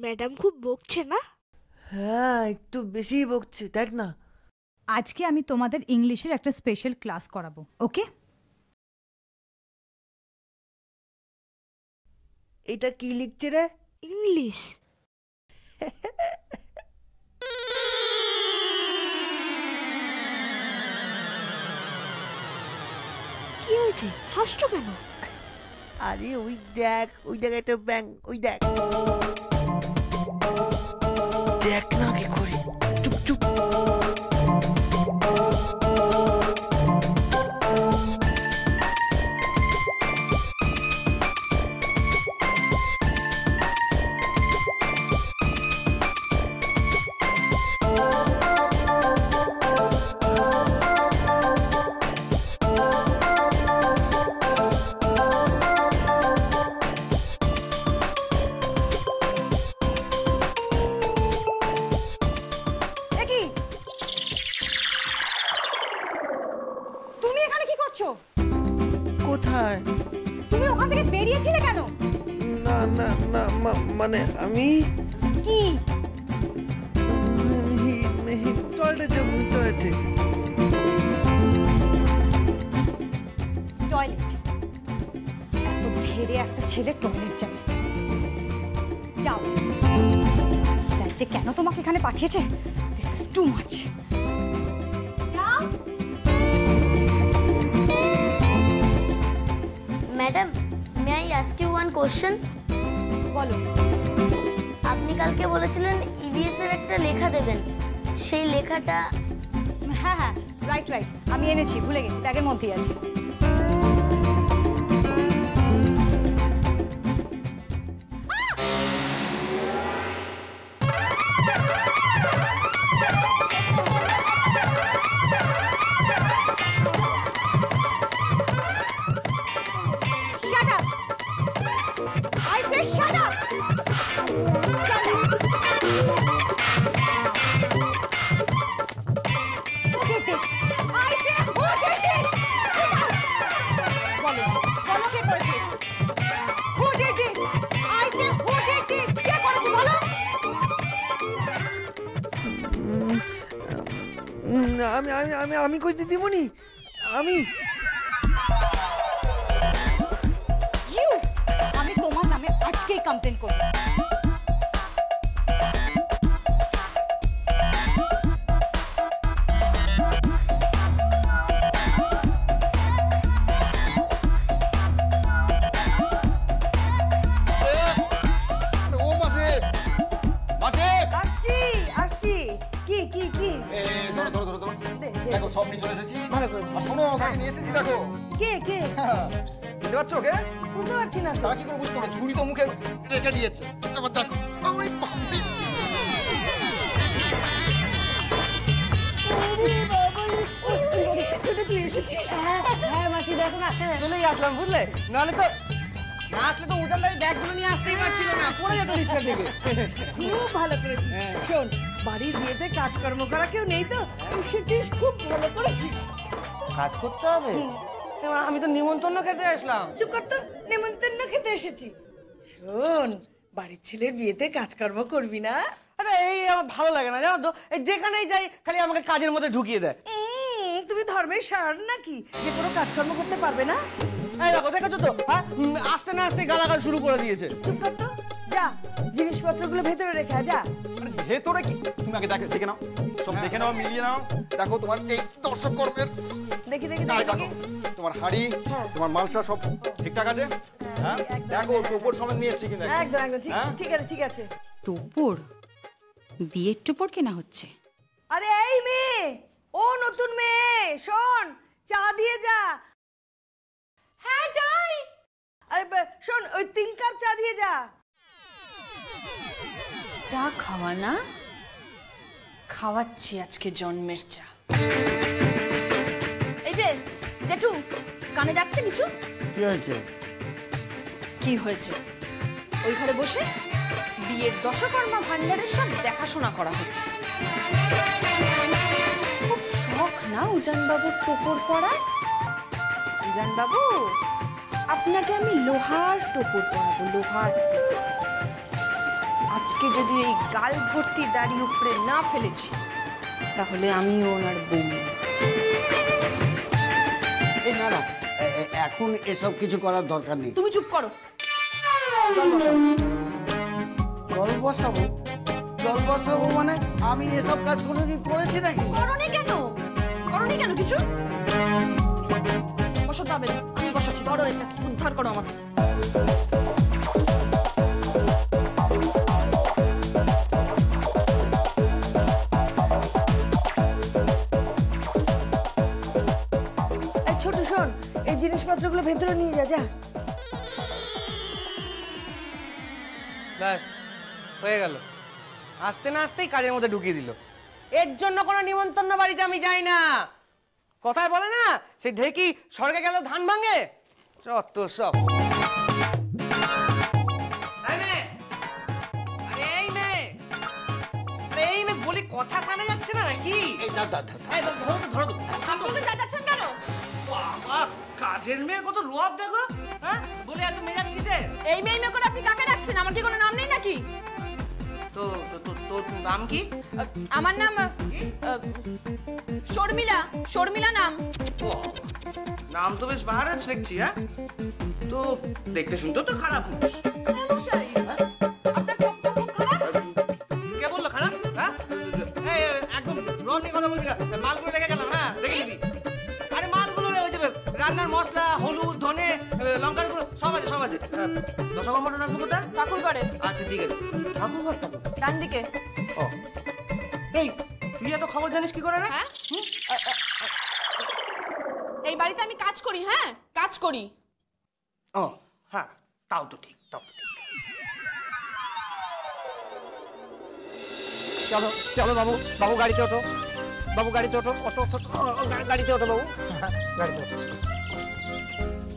Madam খুব বকছে না? হ্যাঁ, একটু বেশিই বকছে, দেখ না। আজকে আমি তোমাদের ইংলিশের একটা স্পেশাল ক্লাস করাবো, ওকে? এটা কি লিখছে রে? ইংলিশ। কি হয়েছে, হাসছো কেন? আরে ওই দেখ, ওই জায়গায় তো ব্যাং, ওই দেখ। দেখ না কি করে, চুপ চুপ। কোথায়? তুমি ওখান থেকে বেরিয়েছিলে কেন? না না না, মানে আমি কি টয়লেটে যেতে হয়েছে। টয়লেট? এত ধীরে একটা ছেলে টয়লেট যাবে? যাও, স্যার যে কেন তোমাকে এখানে পাঠিয়েছে, this is too much. Madam, may I ask you one question? বলো। আপনি কালকে বলেছিলেন ইভিএস এর একটা লেখা দেবেন, সেই লেখাটা? হ্যাঁ হ্যাঁ, রাইট রাইট, আমি এনেছি, ভুলে গেছি, ব্যাগের মধ্যেই আছে। আমি আমি আমি আমি কই দিদিমণি, আমি আমি তোমার নামে আজকেই কমপ্লেন করব। সব নিয়ে চলে এসেছি, ভালো করেছি। শোনো, কাকে নিয়ে এসেছি দেখো। কে কে? বুঝতে পারছো কে? বুঝতে পারছি না তো। তা কি করে বুঝতে পারো? ঝুড়ি তো মুখে রেখে দিয়েছে। এবার দেখো। ওরে বাপরে! হ্যাঁ মাসি, দেখো না, চলেই আসলাম, বুঝলে? নাহলে তো না আসলে তো উঠান দাঁড়িয়ে ব্যাগগুলো নিয়ে আসতেই পারছিল না, পড়ে যেত রিক্সা থেকে। খুব ভালো করেছি। শোন, বাড়ির বিয়েতে কাজকর্ম করা কেউ নেই তো, সেটিস খুব ভালো করেছি। কাজ করতে হবে? আমি তো নিমন্ত্রণ খেতে আসলাম। চুপ কর তো, নেমন্তন্ন খেতে এসেছি। শোন, বাড়ির ছেলের বিয়েতে কাজকর্ম করবি না? আরে এই আমার ভালো লাগে না, জানো তো, এই যেখানেই যাই খালি আমাকে কাজের মধ্যে ঢুকিয়ে দেয়। তুমি ধর্মের সার নাকি যে কোনো কাজকর্ম করতে পারবে না? এই দেখো, দেখেছো তো, হ্যাঁ, আসতে না আসতে গালাগাল শুরু করে দিয়েছে। চুপ কর তো, যা জিনিসপত্রগুলো ভেতরে রেখে আয়, যা। ভেতরে কি? তুমি আগে দেখে নাও, সব দেখে নাও, মিলিয়ে নাও। দেখো তোমার এই দর্শক কর্মের, দেখি দেখি দেখো তোমার হাড়ি, তোমার মালসা সব ঠিকঠাক আছে? হ্যাঁ, দেখো টোপর সমেত নিয়ে এসেছি কিন্তু। একদম একদম ঠিক আছে, ঠিক আছে। টোপর? বিয়ের টোপর কেনা হচ্ছে? আরে এই মেয়ে, ও নতুন মেয়ে, শোন, চা দিয়ে যা। হ্যাঁ যাই। আরে শোন, ওই 3 কাপ চা দিয়ে যা। চা খাওয়া না, খাওয়াচ্ছি আজকে জন্মের চা। এই যে জেঠু, কানে যাচ্ছে কিছু? কি হয়েছে? কি হয়েছে? ওই ঘরে বসে বিয়ের দশকর্মা ভান্ডারের সব দেখাশোনা করা হচ্ছে। খুব শখ না উজানবাবুর টোপর পরা? উজানবাবু, আপনাকে আমি লোহার টোপর পরাবো, লোহার টোপর। আজকে যদি এই গাল ভর্তি দাড়ি উপরে না ফেলেছি তাহলে আমিও ওনার বউ। না না এখন এসব কিছু করার দরকার নেই। তুমি চুপ করো, জল বসাও। জল বসাবো? জল বসাবো মানে আমি এসব কাজ কোনোদিন করেছি নাকি? করনি কেন? করনি কেন কিছু? বসাতে হবে না, আমি বসাচ্ছি। ধরো এটা, উদ্ধার করো আমাকে। এই ছোট শোন, এই জিনিসপত্রগুলো ভেতরে নিয়ে যা যা। ব্যাস হয়ে গেল। আসতে না আসতেই কাজের মধ্যে ঢুকিয়ে দিল। এর জন্য কোনো নিমন্ত্রণ বাড়িতে আমি যাই না। কথায় বলে না, সেই ঢেকি স্বর্গে গেল ধান ভাঙে, যত সব। বলি কথা কানে যাচ্ছে না নাকি? কাজের মেয়ে কত রোয়াব দেখো। হ্যাঁ বলে এত মেজাজ কিসের? এই মেয়ে মেয়ে করে আপনি কাকে রাখছেন? আমার কি কোনো নাম নেই নাকি? তো তোর নাম কি? আমার নাম শর্মিলা। শর্মিলা নাম। নাম তো বেশ বাহার আছে দেখছি। হ্যাঁ তো দেখতে শুনতে তো খারাপ না। কে বললো খারাপ? হ্যাঁ একদম রং নিয়ে কথা বলবি না। মালগুলো রেখে গেলাম। হ্যাঁ দেখে নিবি। আরে মালগুলো হয়ে যাবে, রান্নার মশলা, হলুদ, ধনে, লঙ্কার গুঁড়ো সব আছে সব আছে। দশকর্মাটা রাখবো কোথায়? ঠাকুর করে। আচ্ছা ঠিক আছে। ঠাকুর ঘর ঠাকুর ডান দিকে। ও এই তুই এত খবর জানিস কি করে না? হ্যাঁ এই বাড়িতে আমি কাজ করি। হ্যাঁ কাজ করি। ও হ্যাঁ তাও তো ঠিক, তাও তো ঠিক। চলো চলো বাবু, বাবু গাড়িতে ওঠো, বাবু গাড়িতে ওঠো, ওঠো ওঠো, গাড়িতে ওঠো বাবু, গাড়িতে ওঠো।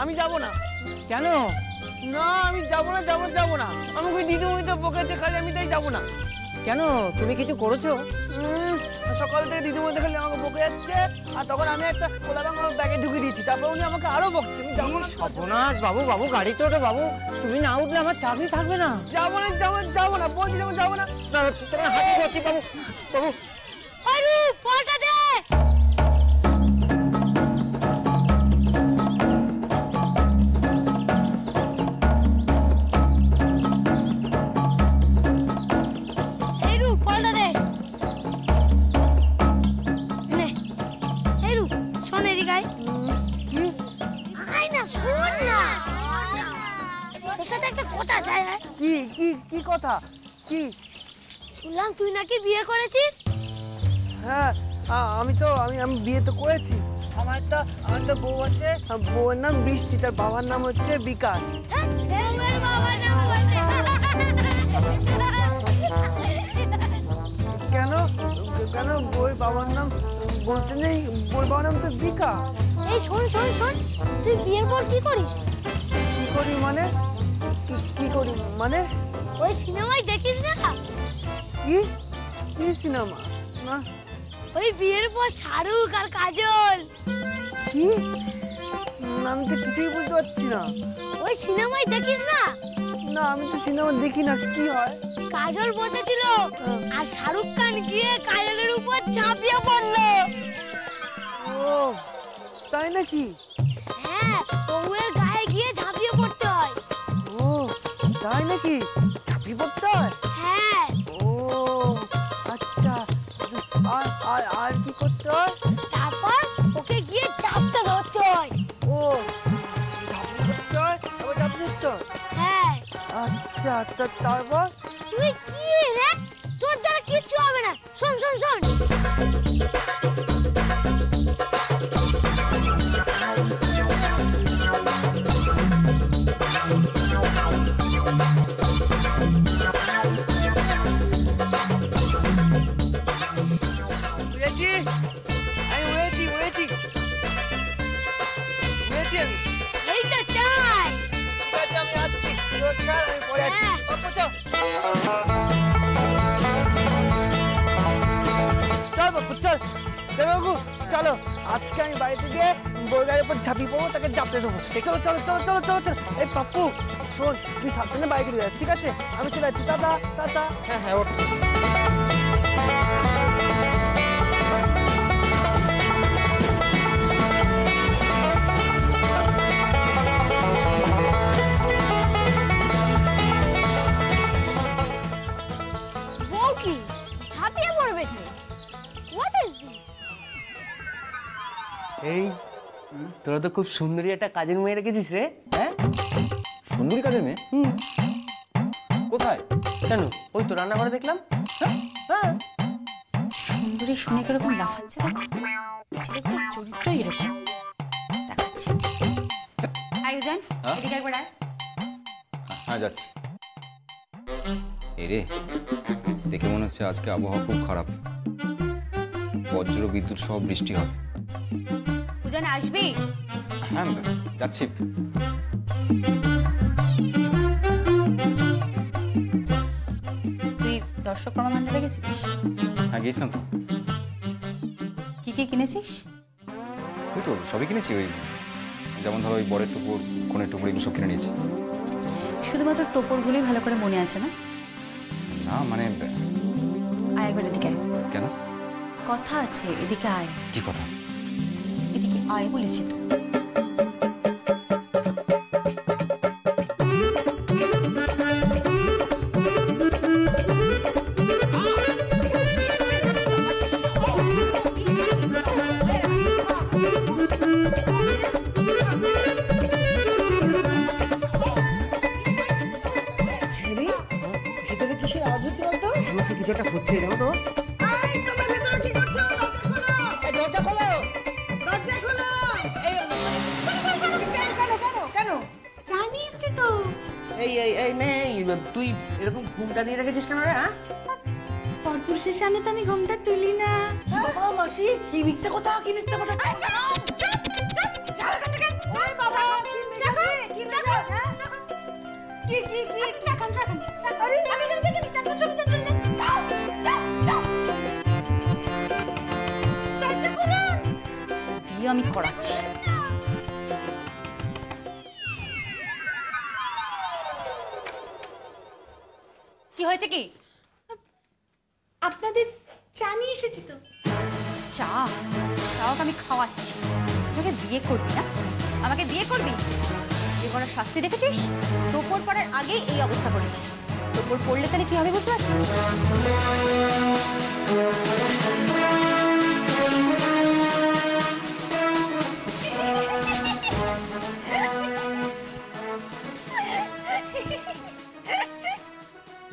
আমি যাব না। কেন? না আমি যাব না, যাব না। আমাকে ওই দিদিমণি তো বকেছে খালি, আমি তাই যাব না। কেন? তুমি কিছু করেছো? সকাল থেকে দিদিমণি খালি আমাকে বকে যাচ্ছে, আর তখন আমি একটা কোলা রঙ ব্যাগে ঢুকিয়ে দিয়েছি, তারপর উনি আমাকে আরো বকছে। আমি যাবো না। সর্বনাশ বাবু, বাবু গাড়িতে ওঠো বাবু, তুমি না উঠলে আমার চাকরি থাকবে না। যাবো না, যাবো না, বলছি যেমন যাবো না। তোমার হাতে ধরছি বাবু, বাবু। আরে পলটা দে। এই রু পলটা দে। নে এই রু শোন এদিকে আয়। আয় না, শোন না, তোর সাথে একটা কথা চাই। কি কি কি কথা? কি? শুনলাম তুই নাকি বিয়ে করেছিস। হ্যাঁ আমি বিয়ে তো করেছি। আমার তো বউ আছে, বউয়ের নাম বৃষ্টি, তার বাবার নাম হচ্ছে বিকাশ। বউয়ের বাবার নাম বলতে কেন কেন বউয়ের বাবার নাম বলতে নেই? বউয়ের বাবার নাম তো বিকাশ। এই শোন শোন শোন, তুই বিয়ের পর কি করিস? কি করি মানে? কি করি মানে? ওই সিনেমায় দেখিস না? কি কি সিনেমা? না ওই বিয়ের পর শাহরুখ আর কাজল। কি? আমি তো কিছুই বুঝতে পারছি না। ওই সিনেমায় দেখিস না? না আমি তো সিনেমা দেখি না। কি হয়? কাজল বসেছিল আর শাহরুখ খান গিয়ে কাজলের উপর ঝাঁপিয়ে পড়লো। ও তাই নাকি? হ্যাঁ, বউয়ের গায়ে গিয়ে ঝাঁপিয়ে পড়তে হয়। ও তাই নাকি? ঝাঁপিয়ে পড়তে হয়? হ্যাঁ। ও আচ্ছা। আর কি করতে হয়? তারপর ওকে গিয়ে চাপতে ধরতে হয়। ও ঝাঁপিয়ে পড়তে হয়, তারপর ঝাঁপিয়ে পড়তে হয়। হ্যাঁ। আচ্ছা তারপর? তুই কি রে? তোর দ্বারা কিচ্ছু হবে না। শোন শোন শোন, এই তো চাই। আমি আসছি, আমি পরে আসছি। চল বাবু চল, বাবু চলো, আজকে আমি বাড়িতে গিয়ে বউয়ের উপর ঝাঁপিয়ে পড়বো, তাকে জাপতে দেবো। চলো চলো চলো চলো চলো চলো। এই পাপ্পু শোন তুই সাবধানে বাইকে দিয়ে যাস, ঠিক আছে? আমি চলে যাচ্ছি, টাটা টাটা। হ্যাঁ হ্যাঁ ওঠ। বউ কি ঝাঁপিয়ে পড়বে কি? What is this? এই তোরা তো খুব সুন্দরী একটা কাজের মেয়ে রেখেছিস রে। হ্যাঁ, সুন্দরী কাজের মেয়ে কোথায়? কেন? ওই তো রান্নাঘরে দেখলাম। হ্যাঁ, সুন্দরী শুনে কিরকম লাফাচ্ছে দেখো, ছেলেগুলোর চরিত্রই এরকম। দেখাচ্ছি। আয়োজন এদিকে একবার আয়। হ্যাঁ যাচ্ছি। এরে দেখে মনে হচ্ছে আজকে আবহাওয়া খুব খারাপ, বজ্র বিদ্যুৎ সহ বৃষ্টি হবে। পূজন আসবি? হ্যাঁ যাচ্ছি। তুই দর্শক কর্মমণ্ডলে গেছিস? হ্যাঁ গিয়েছিলাম তো। কি কি কিনেছিস? ওই তো সবই কিনেছি, ওই যেমন ধরো ওই বরের টুকুর, কনের টুকুর, এগুলো সব কিনে নিয়েছি। শুধুমাত্র টোপরগুলোই ভালো করে মনে আছে না? না মানে আয় একবার এদিকে আয়। কেন? কথা আছে, এদিকে আয়। কি কথা? এদিকে আয় বলেছি তো। আরে ভিতরে কিসের আওয়াজ হচ্ছে বলতো? আমার সে কিছু একটা হচ্ছে, জানো তো? এই তোমরা ভেতরে কি করছো? দরজা খোলো! দরজা খোলো! কেন? জানিস তো এই এই এই মেয়ে, তুই এরকম ঘুমটা দিয়ে রেখেছিস কেন রে? হ্যাঁ, পরপুরুষের সামনে তো আমি ঘুমটা তুলি না। বাবা মাসি কি মিথ্যে কথা, কি মিথ্যে কথা? বিয়ে আমি করাচ্ছি। কি হয়েছে কি? আপনাদের চা নিয়ে এসেছি তো। চা? তাও আমি খাওয়াচ্ছি। আমাকে বিয়ে করবি না? আমাকে বিয়ে করবি? বিয়ে করার শাস্তি দেখেছিস? টোপর পড়ার আগেই এই অবস্থা করেছি। টোপর পড়লে তাহলে কি হবে বুঝতে পারছিস?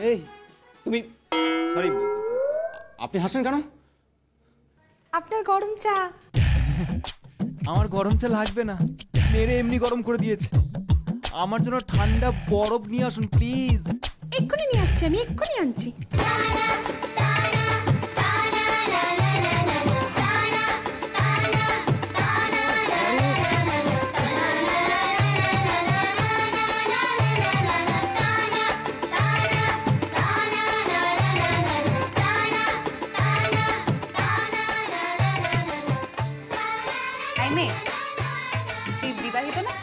এই তুমি, সরি, আপনি হাসছেন কেন? আপনার গরম চা। আমার গরম চা লাগবে না, মেরে এমনি গরম করে দিয়েছে। আমার জন্য ঠান্ডা বরফ নিয়ে আসুন প্লিজ। এক্ষুনি নিয়ে আসছি, আমি এক্ষুনি আনছি। এই মেয়ে, তুই বিবাহিত না?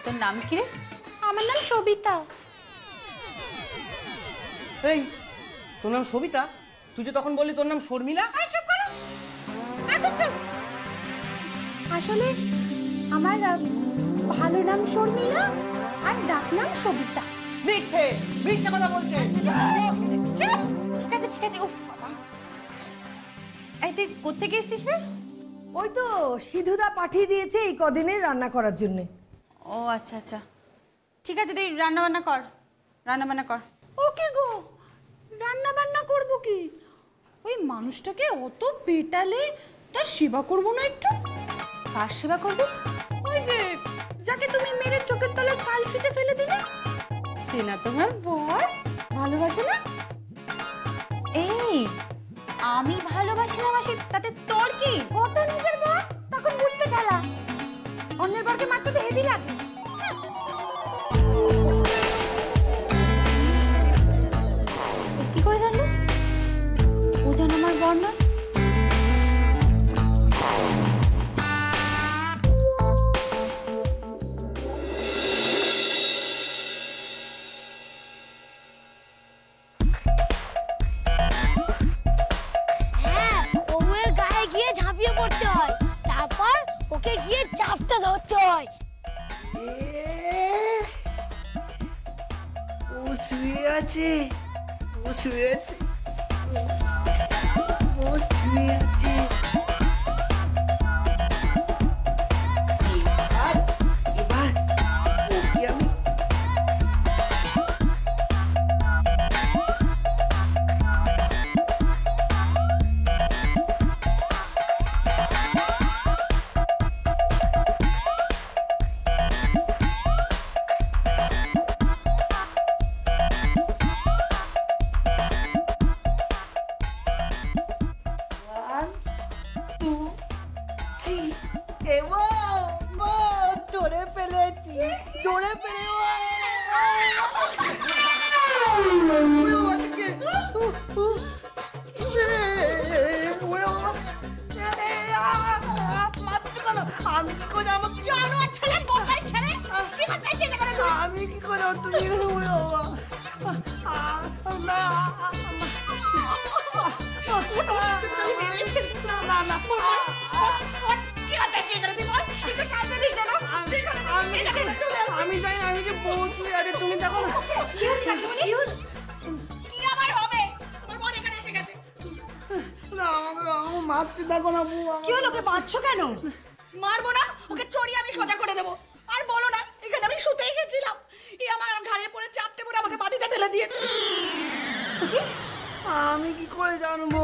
তোর নাম কি রে? আমার নাম সবিতা। এই তোর নাম সবিতা? তুই যে তখন বললি তোর নাম শর্মিলা। চুপ করো, একদম চুপ। আসলে আমার ভালো নাম শর্মিলা আর ডাক নাম সবিতা। মিথ্যে মিথ্যে কথা বলছে। চুপ। ঠিক আছে ঠিক আছে। উফ বাবা। এই তুই কোত্থেকে এসেছিস রে? ওই তো সিধুদা পাঠিয়ে দিয়েছে এই কদিনে রান্না করার জন্য। ও আচ্ছা আচ্ছা, ঠিক আছে তুই রান্না বান্না কর, রান্না বান্না কর। ওকে গো, রান্না বান্না করবো কি? ওই মানুষটাকে অত পেটালে তার সেবা করবো না একটু? কার সেবা করবি? ওই যে যাকে তুমি মেরে চোখের তলায় কালশিটে ফেলে দিলে, সে না তোমার বর? ভালোবাসে না? এই আমি ভালোবাসি না বাসি তাতে তোর কি? ও তো নিজের বর, তখন বুঝতে ঠেলা। অন্যের বরকে মারতে তো হেভি লাগে। কি করে জানলো ও যেন আমার বর না? ওকে গিয়ে চাপটা ধরতে হয়। ও শুয়ে আছে, ও শুয়ে আছে, ও শুয়ে আছে। এবার ওকে আমি ধরে ফেলেছি, ধরে ফেলে আমি কি করে আমার জানোয়ার ছেলে বোকাই ছেলে আমি কি করে তুমি উড়ে বাবা না না না আমি জানি না, আমি যে বউ শুয়ে আছে, তুমি দেখো না। না আমাকে মারছে, দেখো না বউ। কি হলো, ওকে মারছো কেন? মারবো না, ওকে চড়িয়ে আমি সোজা করে দেবো। আর বলো না, এখানে আমি শুতে এসেছিলাম, এই আমার ঘাড়ে পড়ে চাপটে পড়ে আমাকে মাটিতে ফেলে দিয়েছে। আমি কি করে জানবো?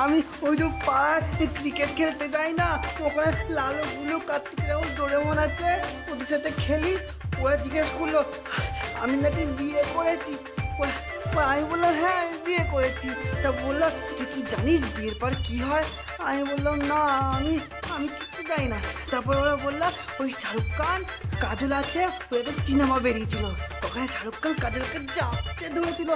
আমি ওই যে পাড়ায় ক্রিকেট খেলতে যাই না, ওখানে লালু গুলো কার্তিকের ডোরেমন আছে, ওদের সাথে খেলি। ওরা জিজ্ঞেস করলো আমি নাকি বিয়ে করেছি। আমি বললাম হ্যাঁ বিয়ে করেছি। তা বললো তুই কি জানিস বিয়ের পর কি হয়? আমি বললাম না, আমি কিছু জানি না। তারপর ওরা বললো ওই শাহরুখ খান কাজল আছে, ওদের সিনেমা বেরিয়েছিল, ওখানে শাহরুখ খান কাজলকে জাপতে ধরেছিল।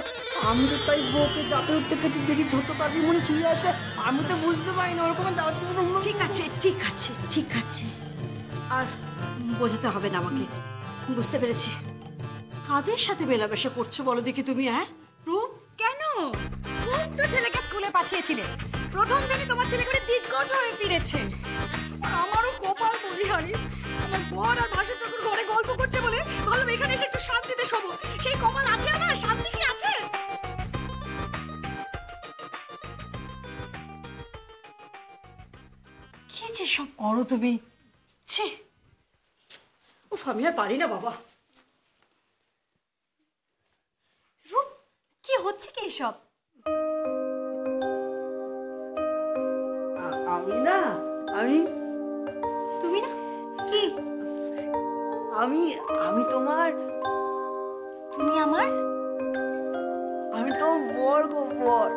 আমি তো তাই বউকে জাপতে উঠতে গেছি, দেখি ছোট কাকিমণি শুয়ে আছে, আমি তো বুঝতে পারি না ওরকম জাপতে। ঠিক আছে, ঠিক আছে, ঠিক আছে, আর বোঝাতে হবে না আমাকে, বুঝতে পেরেছি। কাদের সাথে মেলামেশা করছো বলো দেখি তুমি? হ্যাঁ রূপ, কেন? খুব তো ছেলেকে স্কুলে পাঠিয়েছিলে, প্রথম দিনই তোমার ছেলে করে দিগ্গজ হয়ে ফিরেছে। আর আমারও কপাল বলিহারি, আমার বর আর ভাসুর ঠাকুর ঘরে গল্প করছে বলে ভালো এখানে এসে একটু শান্তিতে শোবো। সেই কপাল আছে আমার? শান্তি কি আছে? কি যে সব করো তুমি, ছি, উফ, আমি আর পারি না বাবা। রূপ, কি হচ্ছে কি এসব? আমি না, আমি তুমি না কি? আমি তোমার, তুমি আমার? আমি তো বর গো, বর।